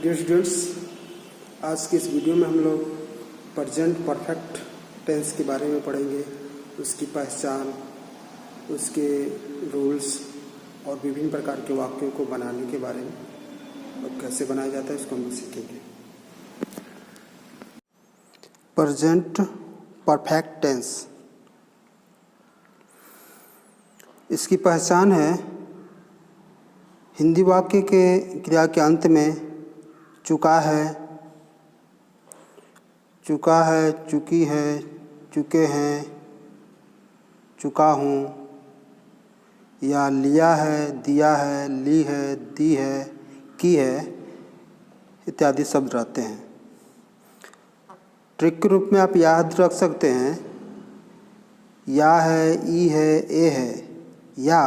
Dear students, आज की इस वीडियो में हम लोग प्रेजेंट परफेक्ट टेंस के बारे में पढ़ेंगे, उसकी पहचान, उसके रूल्स और विभिन्न प्रकार के वाक्यों को बनाने के बारे में और कैसे बनाया जाता है इसको हम सीखेंगे। प्रेजेंट परफेक्ट टेंस, इसकी पहचान है हिंदी वाक्य के क्रिया के अंत में चुका है, चुकी है, चुके हैं, चुका हूँ, या लिया है, दिया है, ली है, दी है, की है इत्यादि शब्द रहते हैं। ट्रिक के रूप में आप याद रख सकते हैं या है, ई है, ए है, या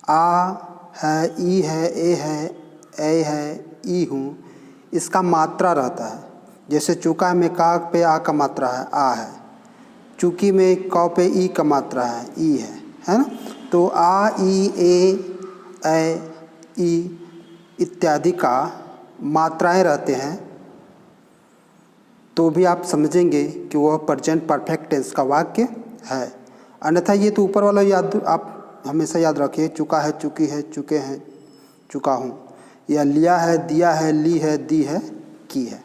आ है, ई है, ए है, ई हूँ, इसका मात्रा रहता है। जैसे चुका में का पे आ का मात्रा है, आ है। चुकी में क पे ई का मात्रा है, ई है ना। तो आ, ई, ए, ई इत्यादि का मात्राएं रहते हैं, तो भी आप समझेंगे कि वह प्रेजेंट परफेक्ट टेंस का वाक्य है। अन्यथा ये तो ऊपर वाला याद आप हमेशा याद रखिए, चुका है, चुकी है, चुके हैं, चुका हूँ, या लिया है, दिया है, ली है, दी है, की है।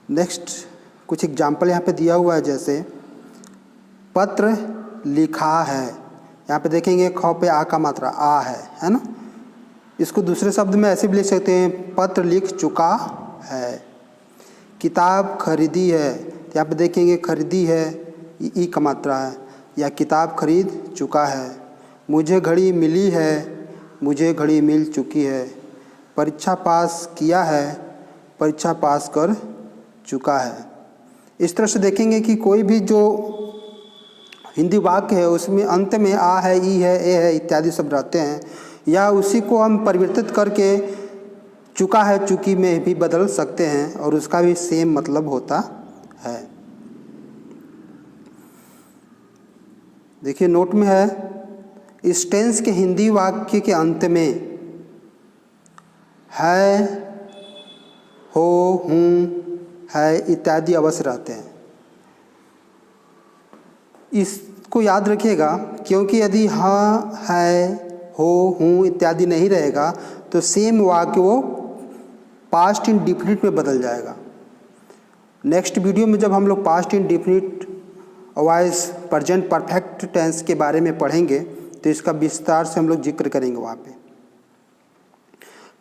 नेक्स्ट कुछ एग्जाम्पल यहाँ पे दिया हुआ है, जैसे पत्र लिखा है। यहाँ पे देखेंगे ख पे आ का मात्रा आ है ना। इसको दूसरे शब्द में ऐसे भी लिख सकते हैं, पत्र लिख चुका है। किताब खरीदी है, तो यहाँ पे देखेंगे खरीदी है, ई का मात्रा है, या किताब खरीद चुका है। मुझे घड़ी मिली है, मुझे घड़ी मिल चुकी है। परीक्षा पास किया है, परीक्षा पास कर चुका है। इस तरह से देखेंगे कि कोई भी जो हिंदी वाक्य है उसमें अंत में आ है, ई है, ए है इत्यादि सब रहते हैं, या उसी को हम परिवर्तित करके चुका है, चुकी में भी बदल सकते हैं और उसका भी सेम मतलब होता है। देखिए नोट में है, इस टेंस के हिंदी वाक्य के अंत में है, हो, हूँ, है इत्यादि अवश्य रहते हैं। इसको याद रखिएगा, क्योंकि यदि हाँ, है, हो, हूँ इत्यादि नहीं रहेगा तो सेम वाक्य वो पास्ट इंडेफिनिट में बदल जाएगा। नेक्स्ट वीडियो में जब हम लोग past indefinite voice present perfect tense के बारे में पढ़ेंगे तो इसका विस्तार से हम लोग जिक्र करेंगे वहाँ पे।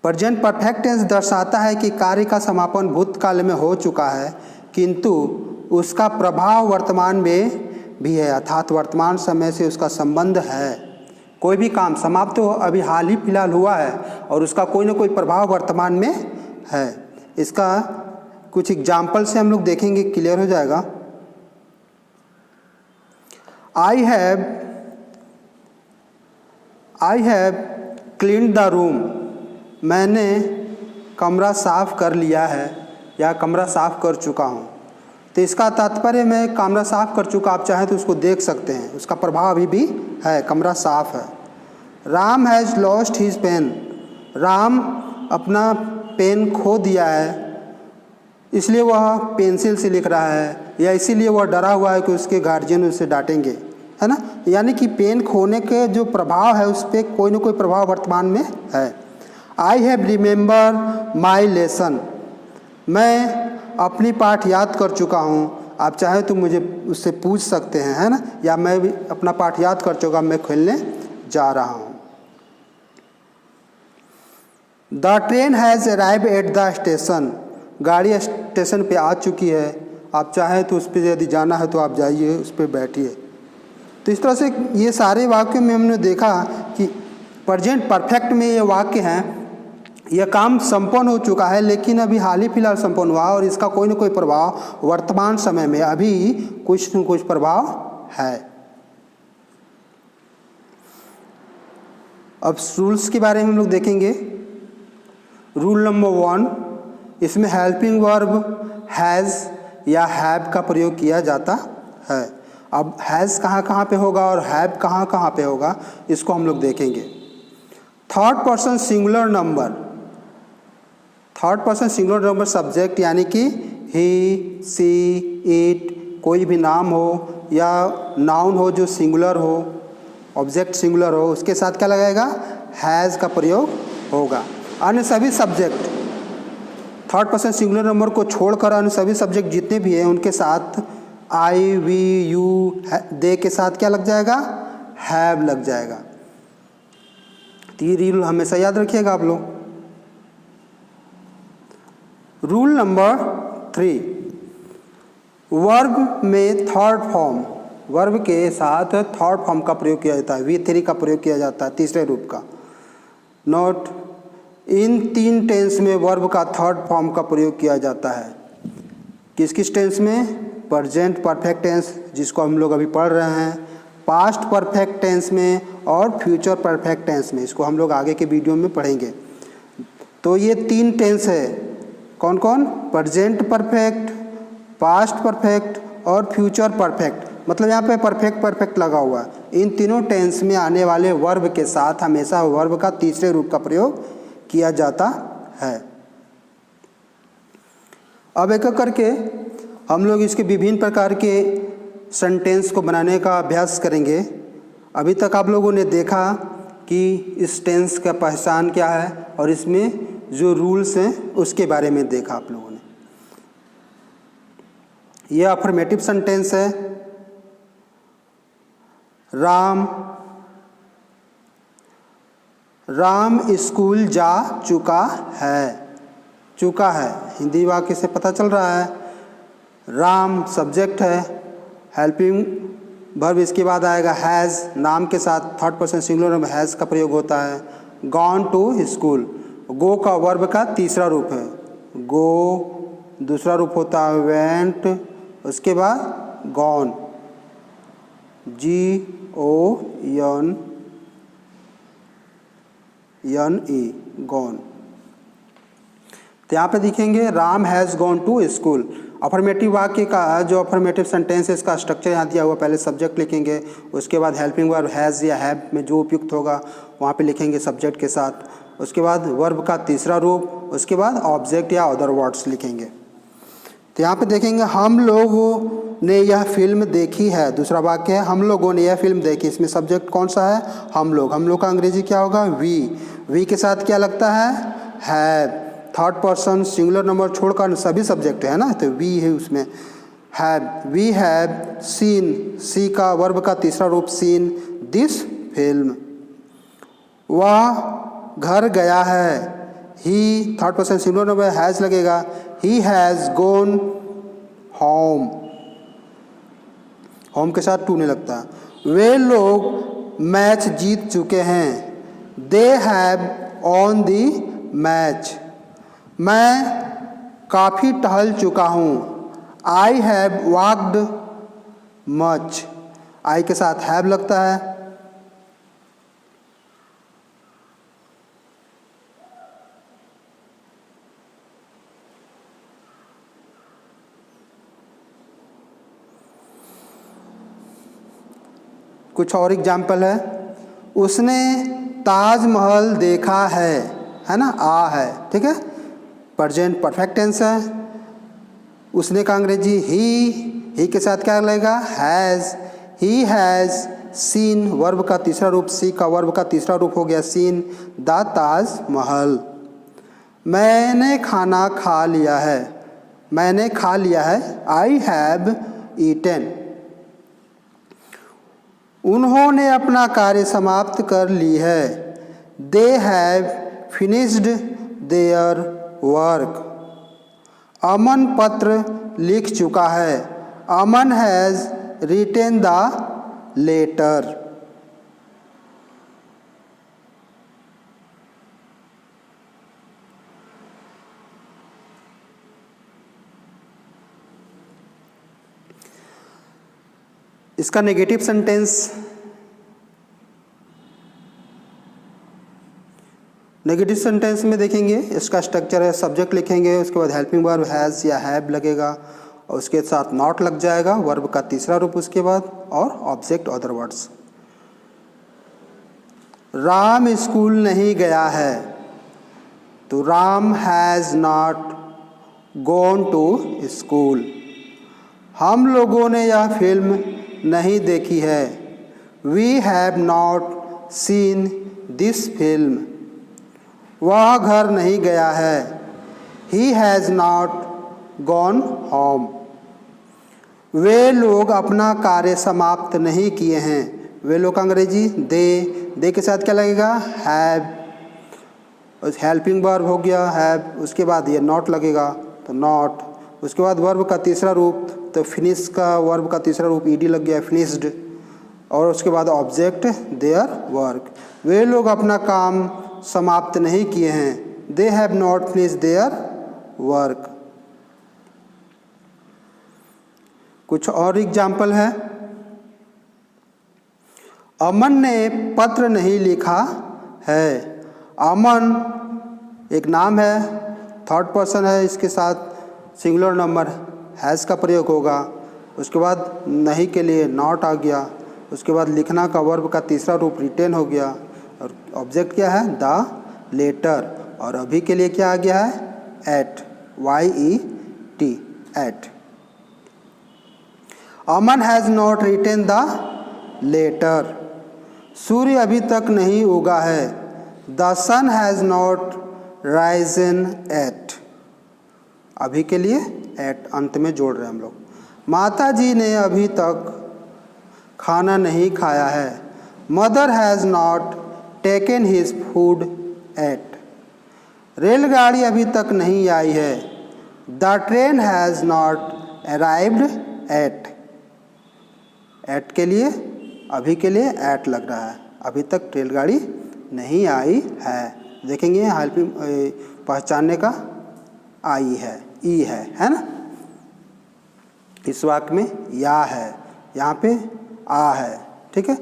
प्रेजेंट परफेक्ट टेंस दर्शाता है कि कार्य का समापन भूतकाल में हो चुका है, किंतु उसका प्रभाव वर्तमान में भी है, अर्थात वर्तमान समय से उसका संबंध है। कोई भी काम समाप्त हो अभी हाल ही फिलहाल हुआ है और उसका कोई ना कोई प्रभाव verतमान में है। इसका कुछ एग्जाम्पल से हम लोग देखेंगे, क्लियर हो जाएगा। I have cleaned the room, मैंने कमरा साफ कर लिया है या कमरा साफ कर चुका हूँ। तो इसका तात्पर्य मैं कमरा साफ कर चुका, आप चाहें तो उसको देख सकते हैं, उसका प्रभाव अभी भी है, कमरा साफ है। Ram has lost his pen, Ram अपना पेन खो दिया है, इसलिए वह पेंसिल से लिख रहा है, या इसीलिए वह डरा हुआ है कि उसके गार्जियन उसे डांटेंगे, है ना। यानी कि पेन खोने के जो प्रभाव है उस पर कोई ना कोई प्रभाव वर्तमान में है। I have remember my lesson, मैं अपनी पाठ याद कर चुका हूँ, आप चाहे तो मुझे उससे पूछ सकते हैं, है ना। या मैं भी अपना पाठ याद कर चुका, मैं खेलने जा रहा हूँ। The train has arrive at the station, गाड़ी स्टेशन पे आ चुकी है, आप चाहें तो उस पर यदि जाना है तो आप जाइए, उस पर बैठिए। तो इस तरह से ये सारे वाक्य में हमने देखा कि प्रेजेंट परफेक्ट में ये वाक्य हैं, यह काम संपन्न हो चुका है लेकिन अभी हाल ही फिलहाल संपन्न हुआ और इसका कोई ना कोई प्रभाव वर्तमान समय में अभी कुछ न कुछ प्रभाव है। अब रूल्स के बारे में हम लोग देखेंगे। रूल नंबर 1, इसमें हेल्पिंग वर्ब हैज़ या हैव का प्रयोग किया जाता है। अब हैज़ कहाँ कहाँ पे होगा और हैव कहाँ कहाँ पे होगा, इसको हम लोग देखेंगे। Third person singular number, third person singular number subject यानी कि ही, सी, इट, कोई भी नाम हो या नाउन हो जो सिंगुलर हो, ऑब्जेक्ट सिंगुलर हो, उसके साथ क्या लगाएगा, हैज़ का प्रयोग होगा। अन्य सभी subject, third person singular number को छोड़कर अन्य सभी सब्जेक्ट जितने भी हैं उनके साथ आई, वी, यू, दे के साथ क्या लग जाएगा, हैव लग जाएगा। तो ये रूल हमेशा याद रखिएगा आप लोग। रूल नंबर 3, वर्ब में थर्ड फॉर्म, वर्ब के साथ थर्ड फॉर्म का प्रयोग किया जाता है, V3 का प्रयोग किया जाता है, तीसरे रूप का। नोट, इन 3 टेंस में वर्ब का थर्ड फॉर्म का प्रयोग किया जाता है। किस किस टेंस में, प्रेजेंट परफेक्ट टेंस जिसको हम लोग अभी पढ़ रहे हैं, पास्ट परफेक्ट टेंस में और फ्यूचर परफेक्ट टेंस में, इसको हम लोग आगे के वीडियो में पढ़ेंगे। तो ये 3 टेंस है, कौन कौन, प्रेजेंट परफेक्ट, पास्ट परफेक्ट और फ्यूचर परफेक्ट, मतलब यहाँ पे परफेक्ट लगा हुआ है। इन तीनों टेंस में आने वाले वर्ब के साथ हमेशा वर्ब का तीसरे रूप का प्रयोग किया जाता है। अब एक एक करके हम लोग इसके विभिन्न प्रकार के सेंटेंस को बनाने का अभ्यास करेंगे। अभी तक आप लोगों ने देखा कि इस टेंस का पहचान क्या है और इसमें जो रूल्स हैं उसके बारे में देखा आप लोगों ने। यह अफर्मेटिव सेंटेंस है, राम स्कूल जा चुका है, हिंदी वाक्य से पता चल रहा है। राम सब्जेक्ट है, हेल्पिंग वर्ब इसके बाद आएगा हैज़, नाम के साथ थर्ड पर्सन सिंगुलर में हैज़ का प्रयोग होता है। गॉन टू स्कूल, गो का वर्ब का तीसरा रूप है, गो दूसरा रूप होता है वेंट, उसके बाद गॉन, GON गॉन। तो यहाँ पे दिखेंगे Ram has gone to school. Affirmative वाक्य का जो अफर्मेटिव सेंटेंस है इसका स्ट्रक्चर यहाँ दिया हुआ, पहले सब्जेक्ट लिखेंगे, उसके बाद हेल्पिंग वर्ब हैज़ या हैव में जो उपयुक्त होगा वहाँ पे लिखेंगे सब्जेक्ट के साथ, उसके बाद वर्ब का तीसरा रूप, उसके बाद ऑब्जेक्ट या अदर वर्ड्स लिखेंगे। तो यहाँ पे देखेंगे हम लोगों ने यह फिल्म देखी है, दूसरा वाक्य है हम लोगों ने यह फिल्म देखी, इसमें सब्जेक्ट कौन सा है, हम लोग का अंग्रेजी क्या होगा, वी के साथ क्या लगता है, have. Third person singular number छोड़कर सभी सब्जेक्ट है ना, तो वी है उसमें, हैव, वी हैव सीन, सी का वर्ब का तीसरा रूप सीन दिस फिल्म। वह घर गया है, he third person singular number has लगेगा, he has gone home, home के साथ टू नहीं लगता। वे लोग मैच जीत चुके हैं, they have on the match. मैं काफ़ी टहल चुका हूँ, आई हैव वॉक्ड मच, आई के साथ हैव लगता है। कुछ और एग्जाम्पल है, उसने ताजमहल देखा है ना, आ है, ठीक है, प्रेजेंट परफेक्ट टेंस है। उसने का अंग्रेजी ही के साथ क्या लगेगा, has, he has seen, verb का तीसरा रूप, सी का वर्ब का तीसरा रूप हो गया सीन, द ताजमहल। मैंने खाना खा लिया है, मैंने खा लिया है, आई हैव ईटेन। उन्होंने अपना कार्य समाप्त कर ली है, they have finished their work. Aman पत्र लिख चुका है, Aman has written the letter. इसका नेगेटिव सेंटेंस, नेगेटिव सेंटेंस में देखेंगे इसका स्ट्रक्चर है, सब्जेक्ट लिखेंगे, उसके बाद हेल्पिंग वर्ब हैज़ या हैव लगेगा और उसके साथ नॉट लग जाएगा, वर्ब का तीसरा रूप उसके बाद, और object other words. Ram school नहीं गया है, तो Ram has not gone to school. हम लोगों ने यह फिल्म नहीं देखी है, we have not seen this film. वह घर नहीं गया है, he has not gone home. वे लोग अपना कार्य समाप्त नहीं किए हैं। वे लोग अंग्रेजी दे के साथ क्या लगेगा, हैव, हेल्पिंग वर्ब हो गया हैव, उसके बाद ये नॉट लगेगा तो नॉट, उसके बाद वर्ब का तीसरा रूप तो फिनिश का वर्ब का तीसरा रूप ईडी लग गया फिनिश्ड, और उसके बाद ऑब्जेक्ट देयर वर्क। वे लोग अपना काम समाप्त नहीं किए हैं, they have not finish their work. कुछ और एग्जाम्पल है। अमन ने पत्र नहीं लिखा है। अमन एक नाम है, थर्ड पर्सन है, इसके साथ सिंगुलर नंबर हैज़ का प्रयोग होगा। उसके बाद नहीं के लिए नॉट आ गया, उसके बाद लिखना का वर्ब का तीसरा रूप रिटेन हो गया, और ऑब्जेक्ट क्या है, द लेटर, और अभी के लिए क्या आ गया है, yet, YET, yet. Aman has not written the letter. सूर्य अभी तक नहीं उगा है, the sun has not risen yet. अभी के लिए एट अंत में जोड़ रहे हैं हम लोग। माता जी ने अभी तक खाना नहीं खाया है, mother has not taken his food yet. रेलगाड़ी अभी तक नहीं आई है, the train has not arrived yet. Yet के लिए, अभी के लिए एट लग रहा है, अभी तक रेलगाड़ी नहीं आई है। देखेंगे हेल्पिंग पहचानने का आई है, ई है ना। इस वाक्य में या है, यहाँ पे आ है, ठीक है।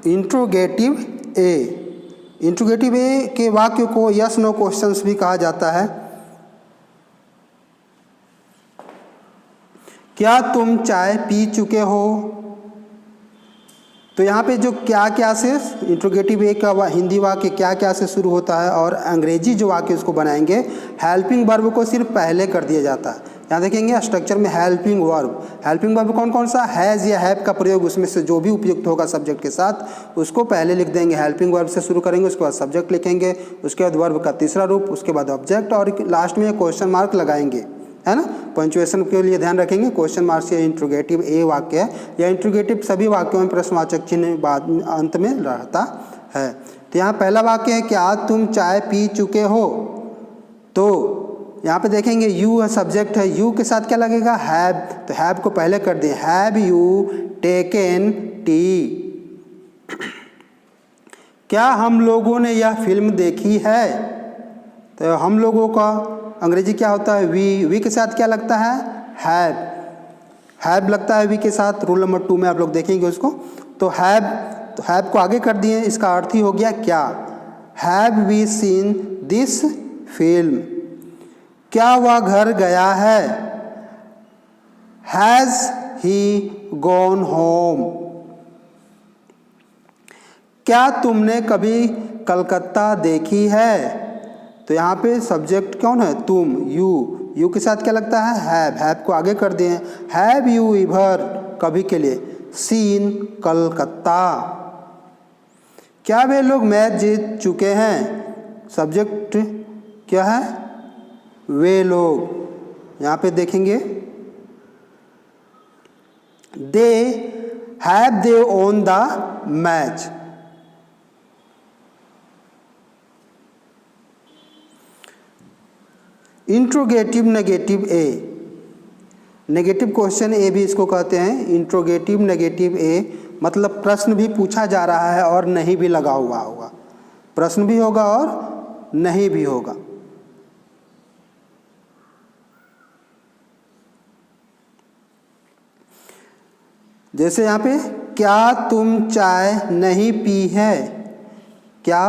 इंट्रोगेटिव ए। इंट्रोगेटिव ए के वाक्य को यस नो क्वेश्चंस भी कहा जाता है। क्या तुम चाय पी चुके हो? तो यहाँ पे जो क्या क्या से इंट्रोगेटिव ए का हिंदी वाक्य क्या क्या से शुरू होता है, और अंग्रेजी जो वाक्य उसको बनाएंगे हेल्पिंग वर्ब को सिर्फ पहले कर दिया जाता है। यहाँ देखेंगे स्ट्रक्चर में हेल्पिंग वर्ब कौन कौन सा, हैज़ या हैव का प्रयोग, उसमें से जो भी उपयुक्त होगा सब्जेक्ट के साथ उसको पहले लिख देंगे। हेल्पिंग वर्ब से शुरू करेंगे, उसके बाद सब्जेक्ट लिखेंगे, उसके बाद वर्ब का तीसरा रूप, उसके बाद ऑब्जेक्ट, और लास्ट में क्वेश्चन मार्क लगाएंगे, है ना। पंचुएशन के लिए ध्यान रखेंगे, क्वेश्चन मार्क से इंट्रोगेटिव ए वाक्य है, या इंट्रोगेटिव सभी वाक्यों में प्रश्नवाचक चिन्ह बाद अंत में रहता है। तो यहाँ पहला वाक्य है, क्या तुम चाय पी चुके हो? तो यहाँ पे देखेंगे यू है, सब्जेक्ट है, यू के साथ क्या लगेगा, हैव, तो हैव को पहले कर दिए, हैव यू टेकन टी? क्या हम लोगों ने यह फिल्म देखी है? तो हम लोगों का अंग्रेजी क्या होता है, वी के साथ क्या लगता है, हैव लगता है वी के साथ। रूल नंबर 2 में आप लोग देखेंगे उसको। तो हैव को आगे कर दिए, इसका अर्थ ही हो गया क्या, have we seen this film? क्या वह घर गया है, हैज़ ही गॉन होम? क्या तुमने कभी कलकत्ता देखी है? तो यहाँ पे सब्जेक्ट कौन है, तुम, यू के साथ क्या लगता है, हैव को आगे कर दिए, हैव यू इवर कभी के लिए सीन कलकत्ता? क्या वे लोग मैच जीत चुके हैं? सब्जेक्ट क्या है, वे लोग। यहाँ पे देखेंगे they have they won the match. Interrogative negative ए, नेगेटिव क्वेश्चन ए भी इसको कहते हैं। इंट्रोगेटिव नेगेटिव ए मतलब प्रश्न भी पूछा जा रहा है और नहीं भी लगा हुआ होगा, प्रश्न भी होगा और नहीं भी होगा। जैसे यहाँ पे, क्या तुम चाय नहीं पी है? क्या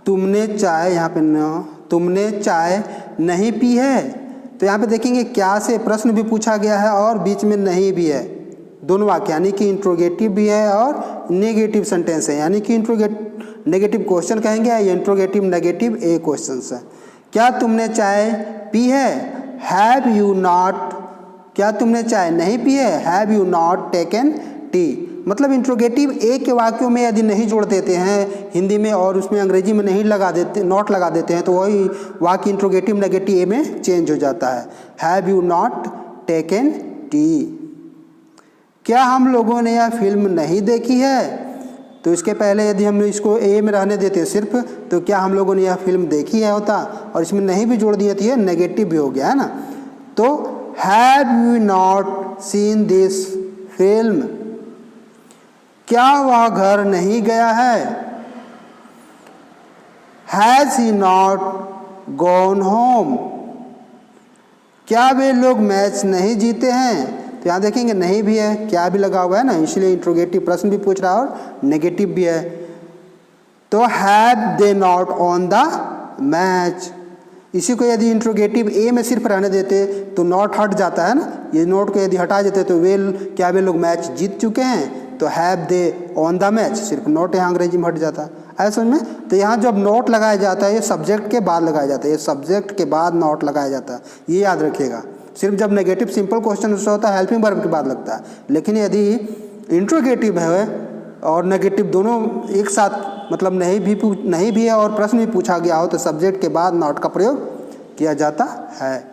तुमने चाय, यहाँ पे न तुमने चाय नहीं पी है। तो यहाँ पे देखेंगे क्या से प्रश्न भी पूछा गया है और बीच में नहीं भी है, दोनों वाक्य, यानी कि इंट्रोगेटिव भी है और नेगेटिव सेंटेंस है, यानी कि नेगेटिव क्वेश्चन कहेंगे या इंट्रोगेटिव नेगेटिव ए क्वेश्चन है। क्या तुमने चाय पी है? हैव यू नॉट, क्या तुमने चाय नहीं पी है? Have you not taken T. मतलब इंट्रोगेटिव ए के वाक्यों में यदि नहीं जोड़ देते हैं हिंदी में और उसमें अंग्रेजी में नहीं लगा देते, नॉट लगा देते हैं, तो वही वाक्य इंट्रोगेटिव नेगेटिव ए में चेंज हो जाता है। Have you not taken T. क्या हम लोगों ने यह फिल्म नहीं देखी है? तो इसके पहले यदि हम इसको ए में रहने देते सिर्फ, तो क्या हम लोगों ने यह फिल्म देखी है होता, और इसमें नहीं भी जोड़ दिए तो ये नेगेटिव भी हो गया है ना। तो have you not seen this film, क्या वह घर नहीं गया है? Has he not gone home, क्या वे लोग मैच नहीं जीते हैं? तो यहाँ देखेंगे नहीं भी है, क्या भी लगा हुआ है ना, इसलिए इंट्रोगेटिव प्रश्न भी पूछ रहा है और नेगेटिव भी है। तो have they not on the match, इसी को यदि इंट्रोगेटिव ए में सिर्फ रहने देते तो नॉट हट जाता है ना, ये नोट को यदि हटा देते तो क्या वे लोग मैच जीत चुके हैं, तो have they on the match, सिर्फ नोट यहाँ अंग्रेजी में हट जाता है, ऐसा समझ में। तो यहाँ जब नोट लगाया जाता है ये सब्जेक्ट के बाद लगाया जाता है, ये सब्जेक्ट के बाद नोट लगाया जाता है, ये याद रखिएगा। सिर्फ जब नेगेटिव सिंपल क्वेश्चन उससे होता है हेल्पिंग वर्ब के बाद लगता है, लेकिन यदि इंट्रोगेटिव है और नेगेटिव दोनों एक साथ, मतलब नहीं भी है और प्रश्न भी पूछा गया हो, तो सब्जेक्ट के बाद नॉट का प्रयोग किया जाता है।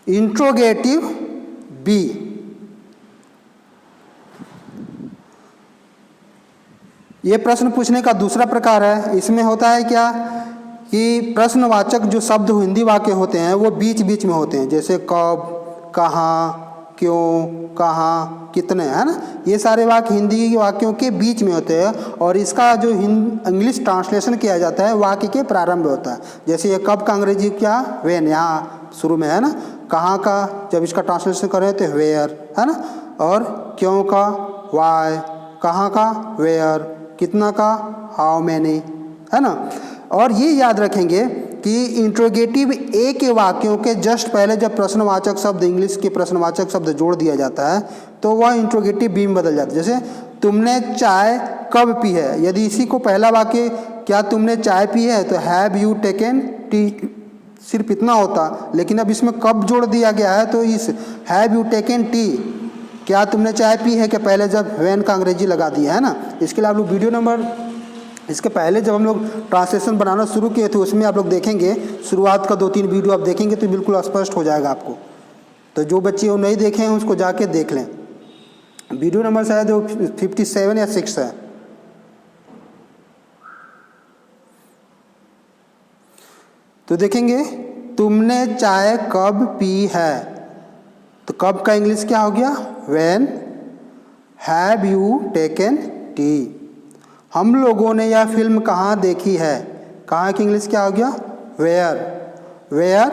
इंट्रोगेटिव बी, ये प्रश्न पूछने का दूसरा प्रकार है। इसमें होता है क्या कि प्रश्नवाचक जो शब्द हिंदी वाक्य होते हैं वो बीच बीच में होते हैं, जैसे कब, कहाँ, क्यों, कहाँ, कितने, है ना, ये सारे वाक्य हिंदी के वाक्यों के बीच में होते हैं और इसका जो इंग्लिश ट्रांसलेशन किया जाता है वाक्य के प्रारंभ में होता है। जैसे ये कब का अंग्रेजी क्या, व्हेन, यहाँ शुरू में है ना। कहाँ का जब इसका ट्रांसलेशन करें तो वेयर, है ना। और क्यों का वाई, कहाँ का वेयर, कितना का हाउ मैनी, है ना। और ये याद रखेंगे कि इंट्रोगेटिव ए के वाक्यों के जस्ट पहले जब प्रश्नवाचक शब्द, इंग्लिश के प्रश्नवाचक शब्द जोड़ दिया जाता है तो वह इंट्रोगेटिव बी में बदल जाता है। जैसे तुमने चाय कब पी है, यदि इसी को पहला वाक्य क्या तुमने चाय पी है तो हैव यू टेकन टी, सिर्फ इतना होता, लेकिन अब इसमें कब जोड़ दिया गया है तो इस हैव यू टेकन टी, क्या तुमने चाय पी है, कि पहले जब व्हेन का अंग्रेजी लगा दिया है ना। इसके लिए आप लोग वीडियो नंबर, इसके पहले जब हम लोग ट्रांसलेशन बनाना शुरू किए थे उसमें आप लोग देखेंगे, शुरुआत का 2-3 वीडियो आप देखेंगे तो बिल्कुल स्पष्ट हो जाएगा आपको। तो जो बच्चे वो नहीं देखे हैं उसको जाके देख लें। वीडियो नंबर शायद 57 या 6 है। तो देखेंगे तुमने चाय कब पी है, तो कब का इंग्लिश क्या हो गया, when. Have you taken T. हम लोगों ने यह फिल्म कहाँ देखी है, कहाँ की इंग्लिश क्या हो गया, where. Where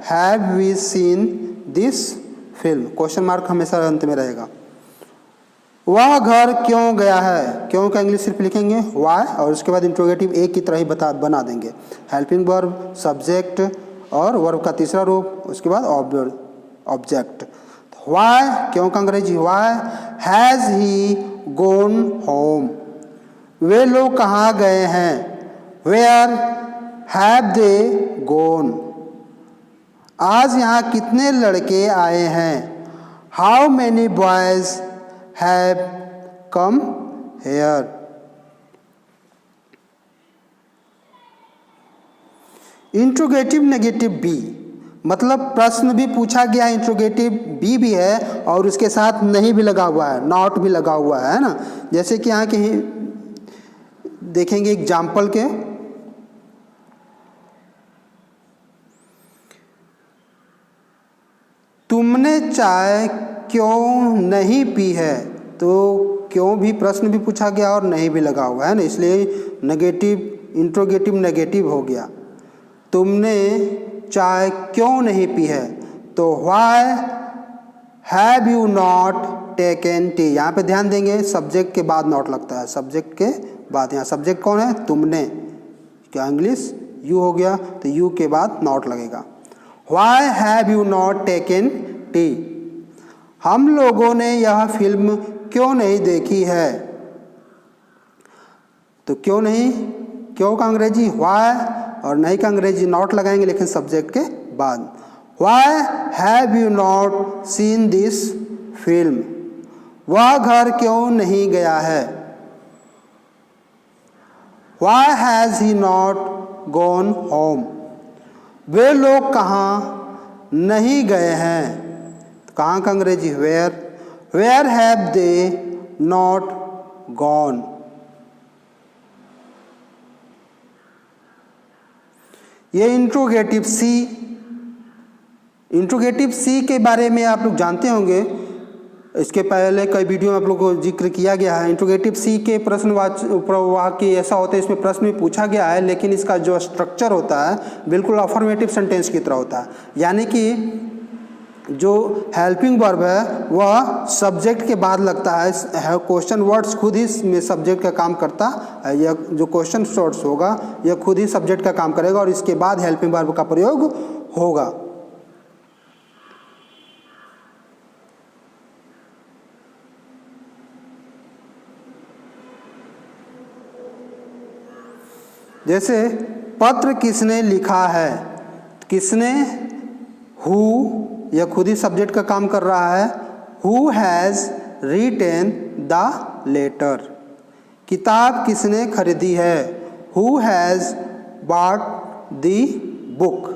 have we seen this film, question mark हमेशा अंत में रहेगा। वह घर क्यों गया है, क्यों का इंग्लिश सिर्फ लिखेंगे वाई और उसके बाद इंट्रोगेटिव एक की तरह ही बना देंगे, हेल्पिंग वर्ब, सब्जेक्ट और वर्ब का तीसरा रूप, उसके बाद ऑब्जेक्ट। वाई क्यों का अंग्रेजी why. Has he gone home, वे लोग कहाँ गए हैं, वेयर हैव दे गोन। आज यहाँ कितने लड़के आए हैं, how many boys have come here. Interrogative negative B, मतलब प्रश्न भी पूछा गया, इंट्रोगेटिव बी भी है और उसके साथ नहीं भी लगा हुआ है, नॉट भी लगा हुआ है ना। जैसे कि यहाँ के देखेंगे एग्जाम्पल के, तुमने चाय क्यों नहीं पी है, तो क्यों भी प्रश्न भी पूछा गया और नहीं भी लगा हुआ है ना, इसलिए नेगेटिव इंट्रोगेटिव नेगेटिव हो गया। तुमने चाय क्यों नहीं पी है, तो why have you not taken T. यहाँ पे ध्यान देंगे सब्जेक्ट के बाद नॉट लगता है, सब्जेक्ट के बाद। यहाँ सब्जेक्ट कौन है? तुमने। क्या इंग्लिश? यू हो गया, तो यू के बाद नॉट लगेगा। Why have you not taken tea? हम लोगों ने यह फिल्म क्यों नहीं देखी है? तो क्यों नहीं, क्यों का अंग्रेजी why और नहीं का अंग्रेजी नॉट लगाएंगे, लेकिन सब्जेक्ट के बाद। Why have you not seen this film? वह घर क्यों नहीं गया है? Why has he not gone home? वे लोग कहाँ नहीं गए हैं? तो कहाँ का अंग्रेजी where? Where have they not gone? ये इंट्रोगेटिव सी के बारे में आप लोग जानते होंगे, इसके पहले कई वीडियो में आप लोगों को जिक्र किया गया है। इंट्रोगेटिव सी के वाक्य ऐसा होता है, इसमें प्रश्न भी पूछा गया है, लेकिन इसका जो स्ट्रक्चर होता है बिल्कुल अफर्मेटिव सेंटेंस की तरह होता है। यानी कि जो हेल्पिंग वर्ब है वह सब्जेक्ट के बाद लगता है। क्वेश्चन वर्ड्स खुद ही में सब्जेक्ट का काम करता है। यह जो क्वेश्चन वर्ड्स होगा यह खुद ही सब्जेक्ट का काम करेगा और इसके बाद हेल्पिंग वर्ब का प्रयोग होगा। जैसे पत्र किसने लिखा है? किसने? हु, यह खुद ही सब्जेक्ट का काम कर रहा है। Who has written the letter. किताब किसने खरीदी है? Who has bought the book.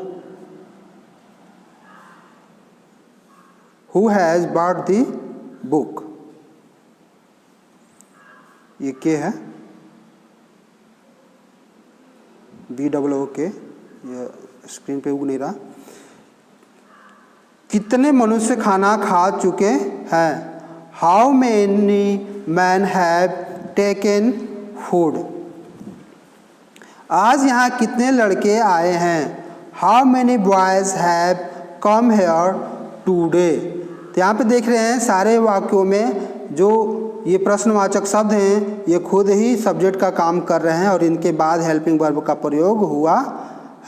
Who has bought the book. ये के है, BOOK, ये स्क्रीन पे उग नहीं रहा। कितने मनुष्य खाना खा चुके हैं? How many man have taken food. आज यहाँ कितने लड़के आए हैं? How many boys have come here today. तो यहाँ पे देख रहे हैं सारे वाक्यों में जो ये प्रश्नवाचक शब्द हैं ये खुद ही सब्जेक्ट का काम कर रहे हैं और इनके बाद हेल्पिंग वर्ब का प्रयोग हुआ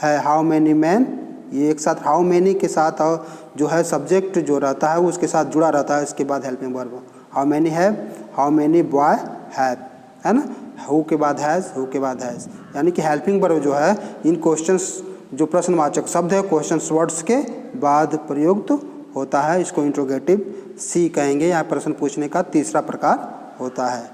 है। हाउ मैनी मैन, ये एक साथ हाउ मैनी के साथ और जो है सब्जेक्ट जो रहता है वो उसके साथ जुड़ा रहता है। इसके बाद helping verb how many have, how many boy have, है ना। हु के बाद हैज़, हु के बाद हैज़, यानी कि हेल्पिंग वर्ब जो है इन क्वेश्चंस जो प्रश्नवाचक शब्द है क्वेश्चंस वर्ड्स के बाद प्रयुक्त होता है। इसको इंट्रोगेटिव सी कहेंगे। यहाँ प्रश्न पूछने का तीसरा प्रकार होता है।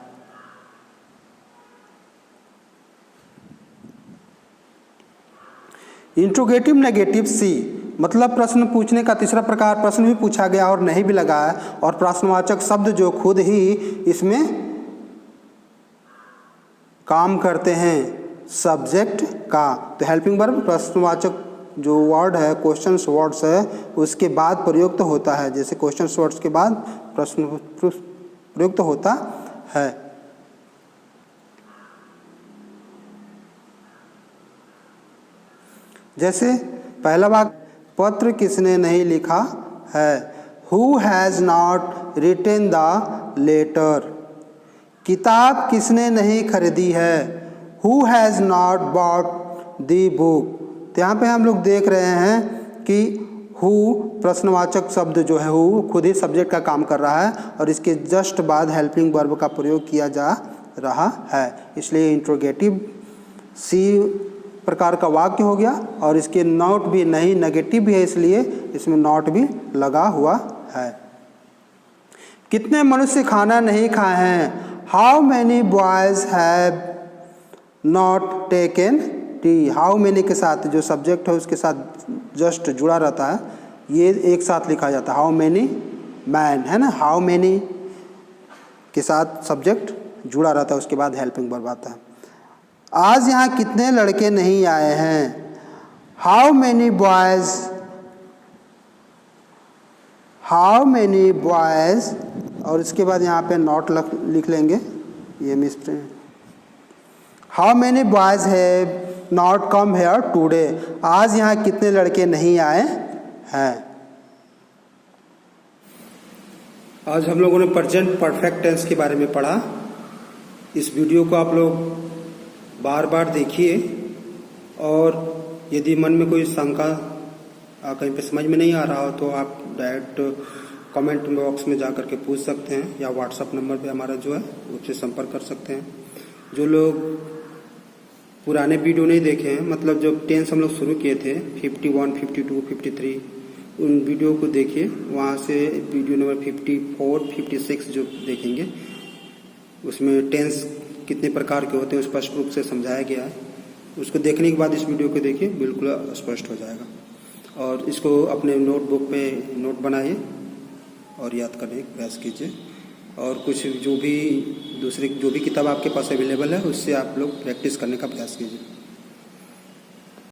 इंट्रोगेटिव नेगेटिव सी मतलब प्रश्न पूछने का तीसरा प्रकार। प्रश्न भी पूछा गया और नहीं भी लगा है और प्रश्नवाचक शब्द जो खुद ही इसमें काम करते हैं सब्जेक्ट का। तो हेल्पिंग वर्ब प्रश्नवाचक जो वर्ड है क्वेश्चंस वर्ड्स है उसके बाद प्रयुक्त होता है। जैसे क्वेश्चंस वर्ड्स के बाद प्रश्न प्रयुक्त होता है। जैसे पहला वाक्य, पत्र किसने नहीं लिखा है? Who has not written the letter. किताब किसने नहीं खरीदी है? Who has not bought the book. तो यहाँ पे हम लोग देख रहे हैं कि हु प्रश्नवाचक शब्द जो है हु खुद ही सब्जेक्ट का काम कर रहा है और इसके जस्ट बाद हेल्पिंग वर्ब का प्रयोग किया जा रहा है। इसलिए इंट्रोगेटिव सी प्रकार का वाक्य हो गया और इसके नॉट भी नहीं नेगेटिव भी है इसलिए इसमें नॉट भी लगा हुआ है। कितने मनुष्य खाना नहीं खाए हैं? How many boys have not taken T. How many के साथ जो सब्जेक्ट है उसके साथ जस्ट जुड़ा रहता है, ये एक साथ लिखा जाता है। हाउ मैनी मैन, है ना। हाउ मैनी के साथ सब्जेक्ट जुड़ा रहता है उसके बाद हेल्पिंग वर्ब आता है। आज यहाँ कितने लड़के नहीं आए हैं? How many boys, how many boys और इसके बाद यहाँ पे नॉट लिख लेंगे, ये misprint. How many boys have not come here today. आज यहाँ कितने लड़के नहीं आए हैं? आज हम लोगों ने प्रेजेंट परफेक्ट टेंस के बारे में पढ़ा। इस वीडियो को आप लोग बार बार देखिए और यदि मन में कोई शंका कहीं पे समझ में नहीं आ रहा हो तो आप डायरेक्ट कमेंट बॉक्स में जा कर के पूछ सकते हैं या व्हाट्सएप नंबर पे हमारा जो है उससे संपर्क कर सकते हैं। जो लोग पुराने वीडियो नहीं देखे हैं, मतलब जब 10 हम लोग शुरू किए थे 51, 52, 53, उन वीडियो को देखिए। वहाँ से वीडियो नंबर 54, 56 जो देखेंगे उसमें टेंस कितने प्रकार के होते हैं स्पष्ट रूप से समझाया गया है। उसको देखने के बाद इस वीडियो को देखिए, बिल्कुल स्पष्ट हो जाएगा। और इसको अपने नोटबुक पे नोट बनाइए और याद करने का प्रयास कीजिए। और कुछ जो भी किताब आपके पास अवेलेबल है उससे आप लोग प्रैक्टिस करने का प्रयास कीजिए।